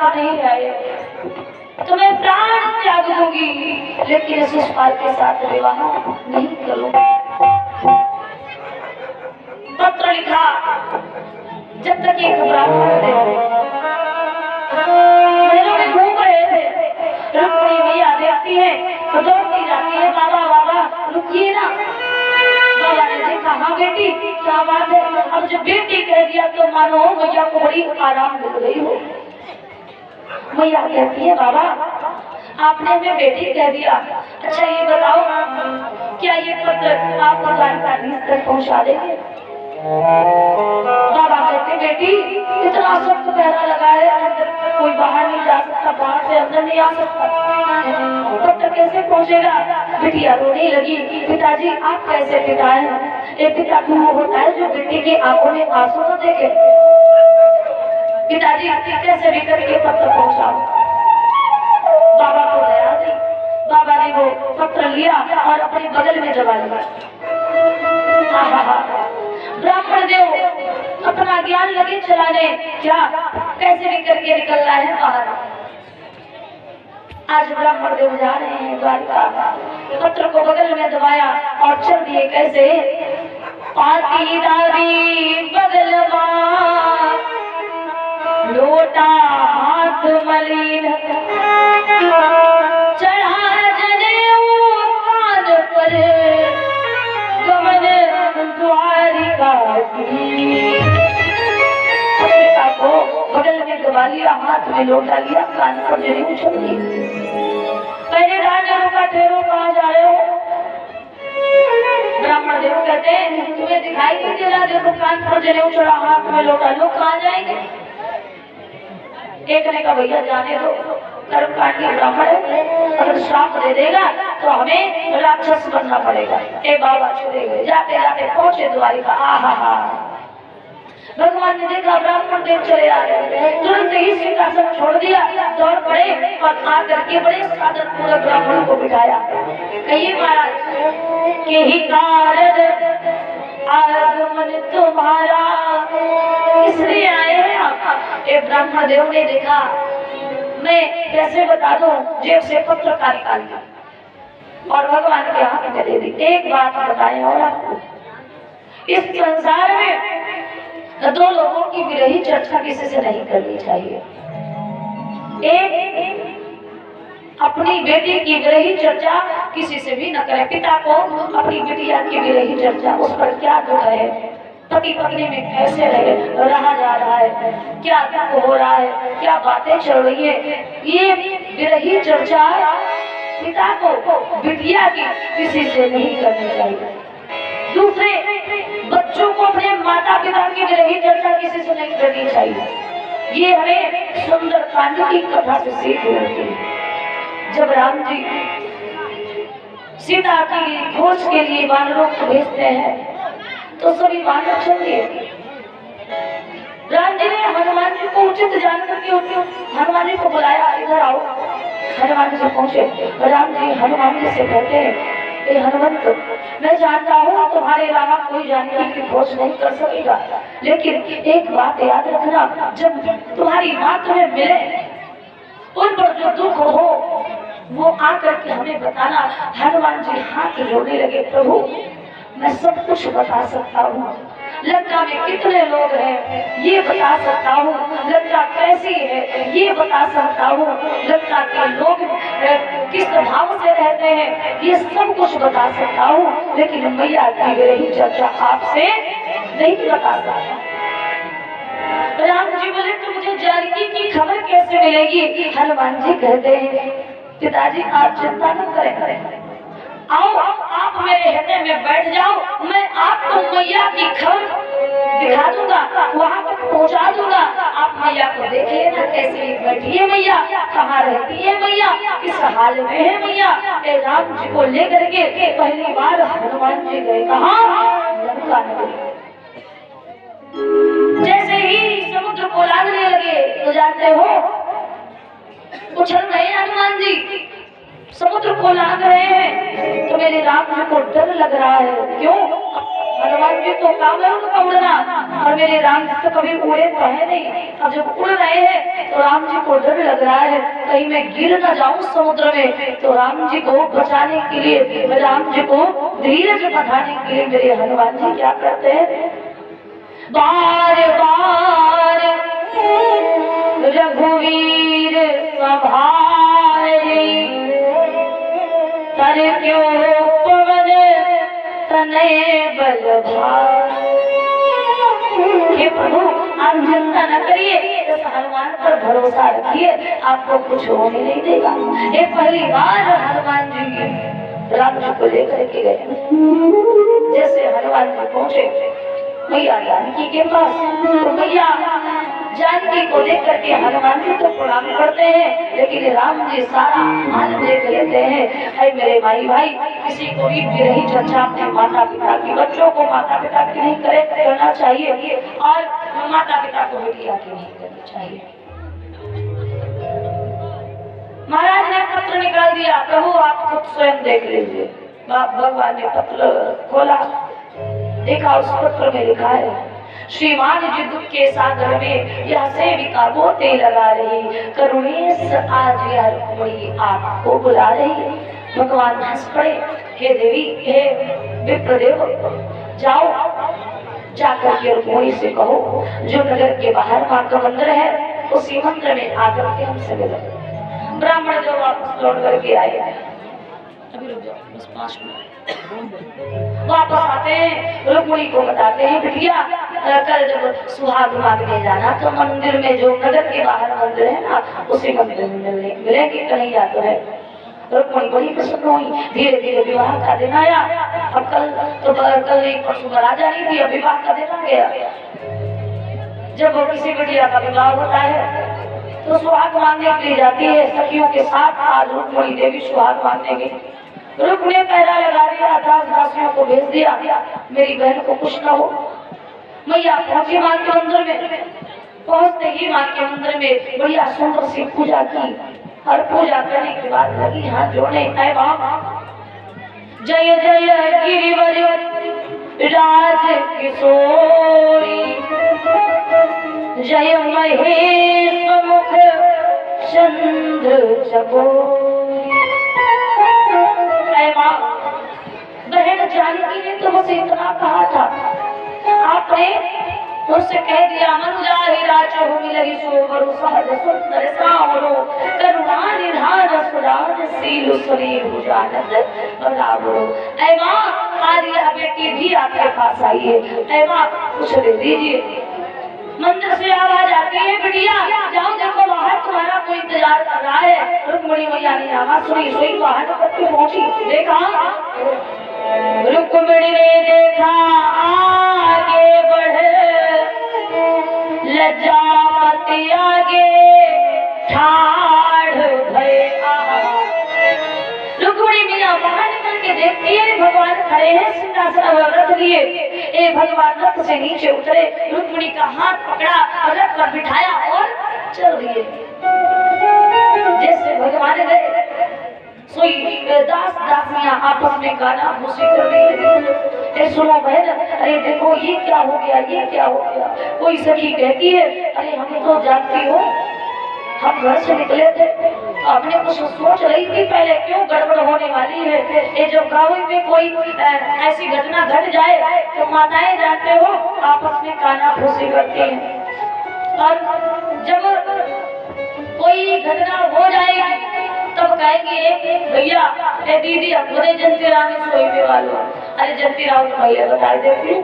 साथ नहीं आए तो मैं प्राण त्याग दूंगी, लेकिन शिशुपाल के साथ विवाह नहीं करूंगी। पत्र लिखा, जब तक एक ब्राह्मण थे घूम रहे थे, रुक्मिणी मैया देखती है तो दौड़ती जाती है, बाबा बाबा रुकिए ना। बाबा ने देखा, हाँ बेटी क्या बात है? अब जब बेटी कह दिया तो मानो मैया को बड़ी आराम मिल गई हो। मैया कहती है, बाबा आपने हमें बेटी कह दिया, अच्छा ये बताओ क्या ये पत्र आपको जानकारी तक पहुंचा देंगे? बाबा कहते, बेटी इतना सख्त पहरा लगा है, अंदर कोई बाहर नहीं जा सकता, बाहर से अंदर नहीं आ सकता, पत्र कैसे पहुंचेगा? बिटिया रोने लगी, पिताजी आप कैसे पिता है? एक पिता तो वो होता है जो बेटी की आंखों में आंसू न देखे। पिताजी कैसे भी करके पत्र पहुंचाओ। बाबा को दया दी, बाबा ने वो पत्र लिया और अपने बगल में दबा लिया। ब्राह्मण देव अपना ज्ञान लगे चलाने, क्या कैसे भी करके निकलना है बाहर। आज ब्राह्मण देव जा रहे हैं द्वारका, पत्र को बगल में दबाया और चल दिए। कैसे? पाटीदारी बगल मां, लोटा हाथ मलिन, चढ़ा जनेऊ कान पर, गमन द्वारिका की। पत्रिका को बगल में दबा लिया, हाथ में लोटा लिया, कान पर जनेऊ छोड़ दी। पहले राजा का ठहरो, कहाँ जा रहे हो? ब्राह्मण देव कहते हैं, तुम्हें दिखाई नहीं दे रहा? देखो कान पर जनेऊ चढ़ा, हाथ में लोटा, लोग कहाँ जाएंगे? एक ने कहा, भैया जाने दो, कर्मकांडी ब्राह्मण है, अगर श्राप दे देगा तो हमें राक्षस बनना पड़ेगा। एक बाबा चले गए, जाते जाते पहुंचे द्वारिका। आहा, भगवान ने देखा ब्राह्मण देव चले आ रहे, तुरंत ही सिंहासन छोड़ दिया, दौड़ पड़े और आकर के बड़े सादर पूर्वक ब्राह्मण को बिठाया। कहिए महाराज के ही कारण आगमन तुम्हारा, इसलिए आए हैं आप? एक ब्राह्मण देव ने देखा, मैं कैसे बता दूं, जेब से पत्र का निकाल दिया और भगवान के हाथ में दे दी। एक बात बताएं और आपको, इस संसार में दो लोगों की विरही चर्चा किसी से नहीं करनी चाहिए। एक अपनी बेटी की विरही चर्चा किसी से भी न करें। पिता को अपनी बिटिया की विरही चर्चा, उस पर क्या दुख है, पति पत्नी में कैसे रहा जा रहा है, क्या दुख हो रहा है, क्या बातें चल रही है, ये विरही चर्चा पिता को बिटिया की किसी से नहीं करनी चाहिए। दूसरे बच्चों को अपने माता पिता की विरही चर्चा किसी से नहीं करनी चाहिए। ये हमें सुंदर कांड की कथा से सीख मिलती है। जब राम जी सीता की खोज के लिए वानरों को भेजते हैं तो सभी वानर चल दिए। राम जी ने हनुमान जी को उचित जानकर के हनुमान जी को बुलाया, इधर आओ। हनुमान जी पहुंचे, राम जी हनुमान जी से कहते हैं, हनुमंत, मैं जानता हूँ तुम्हारे अलावा कोई जानने की खोज नहीं कर सकेगा, लेकिन एक बात याद रखना, जब तुम्हारी माँ तुम्हें मिले उन पर जो दुख हो वो आकर के हमें बताना। हनुमान जी हाथ जोड़ने लगे, प्रभु मैं सब कुछ बता सकता हूँ, लंका में कितने लोग हैं ये बता सकता हूँ, लंका कैसी है ये बता सकता हूँ, लंका के लोग किस भाव से रहते हैं ये सब कुछ बता सकता हूँ, लेकिन मैया की विरही चर्चा आपसे नहीं बता सकता। राम जी बोले, तो मुझे जानकी की खबर कैसे मिलेगी? हनुमान जी कहते हैं, पिताजी आप चिंता न करें, आओ आप मेरे हृदय में बैठ जाओ, मैं आपको मैया की खबर दिखा दूंगा, वहाँ तक पहुँचा दूंगा। आप मैया को देख लेना, कैसे बैठी है मैया, कहाँ रहती है मैया, किस हाल में है मैया। राम जी को लेकर के पहली बार हनुमान जी गए कहाँ? लंका नगरी। जैसे ही समुद्र को लांघने लगे तो जाते हो उछल रहे हनुमान जी, समुद्र को लांघ रहे हैं तो मेरे राम जी को डर लग रहा है। क्यों? हनुमान जी तो काम है उनका उड़ना, और मेरे राम जी तो कभी उड़े तो है नहीं। अब जब उड़ रहे हैं तो राम जी को डर लग रहा है कहीं मैं गिर न जाऊं समुद्र में। तो राम जी को बचाने के लिए, राम जी को धीरज बंधाने के लिए मेरे हनुमान जी क्या करते हैं, बार बार रघुवीर सभारे तर क्यों पवन तनय बल भार। हे प्रभु आप चिंता न करिए, इस हनुमान पर भरोसा रखिए, आपको कुछ होने नहीं देगा। ये पहली बार हनुमान जी राम जी को लेकर के गए। जैसे हनुमान जी पहुंचे मैया जानकी के पास, तो मैया जानकी को देख करके हनुमान जी तो प्रणाम करते हैं, लेकिन राम जी सारा हाल देख लेते हैं। है मेरे भाई भाई, किसी को भी विरही चर्चा अपने माता पिता की, बच्चों को माता पिता की नहीं करना चाहिए और माता पिता को बिटिया की नहीं करनी चाहिए। महाराज ने पत्र निकाल दिया, प्रभु आप खुद स्वयं देख लीजिए। भगवान ने पत्र खोला, देखा उस पत्र में लिखा है, श्रीमान जी दुख के सागर में यह सेविका गोते लगा रही, करुणेश आज यह रुक्मिणी आपको बुला रही। भगवान हंस पड़े, हे देवी, हे विप्रदेव, जाओ जाकर के रुक्मिणी से कहो जो नगर के बाहर मां का मंदिर है उसी मंदिर में आकर के हमसे मिलो। ब्राह्मण जो वापस लौट करके आए, अभी रुक जाओ बस 5 मिनट। वापस आते हैं, रुक्मिणी को बताते हैं, बिटिया कल जब सुहाग मांगने जाना तो मंदिर में, जो नगर के बाहर मंदिर है ना, उसी मंदिर में मिलेंगे, कन्हैया तो है। रुक्मिणी बड़ी प्रसन्न हुई। धीरे धीरे विवाह का दिन आया। अब कल एक परसों राजा नहीं थी, अब विवाह का दिन आ गया। जब वो किसी बिटिया का विवाह होता है तो सुहाग मांगने के लिए जाती है सखियों के साथ। आज रुक्मिणी देवी सुहाग मांगने गई। रुक्मिणी पहरा लगा दिया, दासियों को भेज दिया, मेरी बहन को कुछ न हो। मैया पहुंची मां के मंदिर में। पहुंचते ही मां के मंदिर में बढ़िया सुंदर सी पूजा की और पूजा करने के बाद लगी हाथ जोड़ने, ऐ मां जय जय गिरिवर राज किशोरी, जय महेश मुख चंद्र चकोरी। बहन जानकी ने तो मुझसे इतना कहा था, आपने उससे कह दिया, मनुजा ही राजो मिलहि सोवरु सहज सुंदर सावरो, करुणा निधान सुराज सीलु शरीर भुजानंद बराबरो। ऐ मां, आज यह बेटी भी आपके पास आई है, ऐ मां कुछ दे दीजिए। मंदिर से आवाज आती है, बिटिया जाओ देखो बाहर तुम्हारा कोई इंतजार कर रहा है। रुक्मिणी मैया ने आवाज सुनी, सोई बाहर करके पहुंची। देखा रुक्मिणी ने देखा आगे बढ़े, लज्जापति आगे ठाड़ भय। रुक्मिणी मैया बाहर निकल के देखती है, भगवान खड़े हैं सिंहासन रख लिए। ए भगवान रथ से नीचे उतरे, रुक्मिणी का हाथ पकड़ा और रथ पर बिठाया और चल दिए। जैसे भगवान गए, सोई दास दासियां आपस में गाना भूसी करने लगी। सुनो बहन, अरे देखो ये क्या हो गया, ये क्या हो गया। कोई सखी कहती है, अरे हम तो जानती हो, हम घर से निकले थे तो हमने कुछ सोच रही थी पहले, क्यों गड़बड़ होने वाली है। ये जो गाँव में कोई ऐसी घटना घट जाए तो माताएं जानते हो आपस में काना फूसी करती हैं, और जब कोई घटना हो जाएगी तब कहेंगे भैया ए दीदी अब मुझे जंती रानी सोई में वालों, अरे जंती रानी भैया बता देती है।